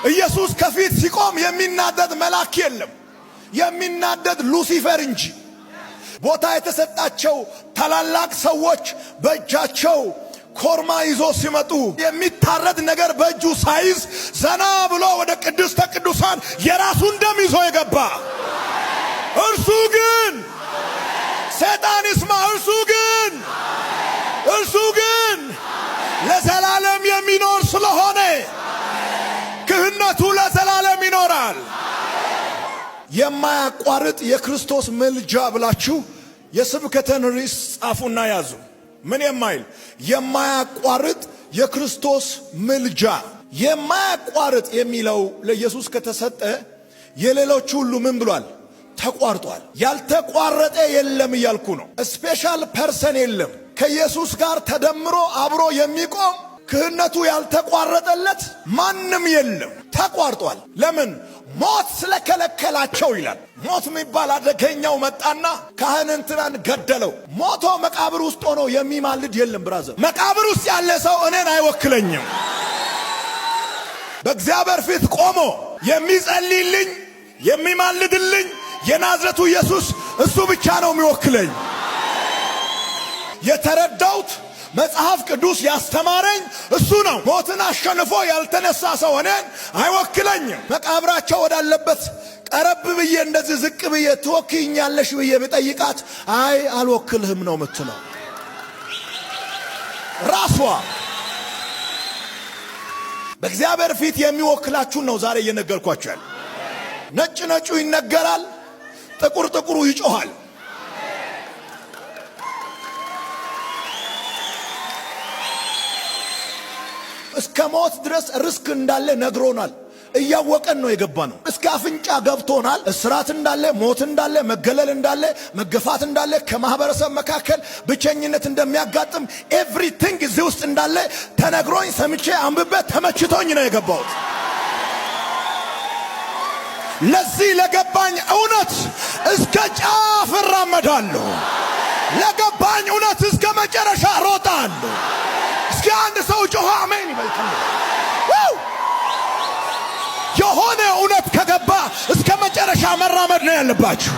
ኢየሱስ ከፊት ሲቆም የሚናደድ መልአክ የለም፣ የሚናደድ ሉሲፈር እንጂ። ቦታ የተሰጣቸው ታላላቅ ሰዎች በእጃቸው ኮርማ ይዞ ሲመጡ የሚታረድ ነገር በእጁ ሳይዝ ዘና ብሎ ወደ ቅድስተ ቅዱሳን የራሱን ደም ይዞ የገባ እርሱ ግን ሰይጣን ይስማ፣ እርሱ ግን ለዘላለም የሚኖር ስለሆነ ክህነቱ ለዘላለም ይኖራል። የማያቋርጥ የክርስቶስ ምልጃ ብላችሁ የስብከተን ርዕስ ጻፉና ያዙ። ምን የማይል የማያቋርጥ የክርስቶስ ምልጃ። የማያቋርጥ የሚለው ለኢየሱስ ከተሰጠ የሌሎች ሁሉ ምን ብሏል? ተቋርጧል። ያልተቋረጠ የለም እያልኩ ነው። ስፔሻል ፐርሰን የለም። ከኢየሱስ ጋር ተደምሮ አብሮ የሚቆም ክህነቱ ያልተቋረጠለት ማንም የለም። ተቋርጧል። ለምን? ሞት ስለከለከላቸው ይላል። ሞት የሚባል አደገኛው መጣና ካህን እንትናን ገደለው። ሞቶ መቃብር ውስጥ ሆኖ የሚማልድ የለም። ብራዘር፣ መቃብር ውስጥ ያለ ሰው እኔን አይወክለኝም። በእግዚአብሔር ፊት ቆሞ የሚጸልይልኝ የሚማልድልኝ የናዝሬቱ ኢየሱስ እሱ ብቻ ነው የሚወክለኝ። የተረዳሁት መጽሐፍ ቅዱስ ያስተማረኝ እሱ ነው። ሞትን አሸንፎ ያልተነሳ ሰው እኔን አይወክለኝም። መቃብራቸው ወዳለበት ቀረብ ብዬ እንደዚህ ዝቅ ብዬ ትወክኛለሽ ብዬ ብጠይቃት አይ አልወክልህም ነው የምትለው ራሷ። በእግዚአብሔር ፊት የሚወክላችሁን ነው ዛሬ እየነገርኳችሁ ያለ። ነጭ ነጩ ይነገራል፣ ጥቁር ጥቁሩ ይጮሃል። እስከ ሞት ድረስ ርስክ እንዳለ ነግሮናል። እያወቀን ነው የገባ ነው። እስከ አፍንጫ ገብቶናል። እስራት እንዳለ፣ ሞት እንዳለ፣ መገለል እንዳለ፣ መገፋት እንዳለ፣ ከማህበረሰብ መካከል ብቸኝነት እንደሚያጋጥም ኤቭሪቲንግ እዚህ ውስጥ እንዳለ ተነግሮኝ ሰምቼ አንብቤ ተመችቶኝ ነው የገባሁት። ለዚህ ለገባኝ እውነት እስከ ጫፍ እራመዳለሁ። ለገባኝ እውነት እስከ መጨረሻ ሮጣለሁ። እስኪ አንድ ሰው ጮኸ አሜን ይበልከኝ። የሆነ እውነት ከገባ እስከ መጨረሻ መራመድ ነው ያለባችሁ።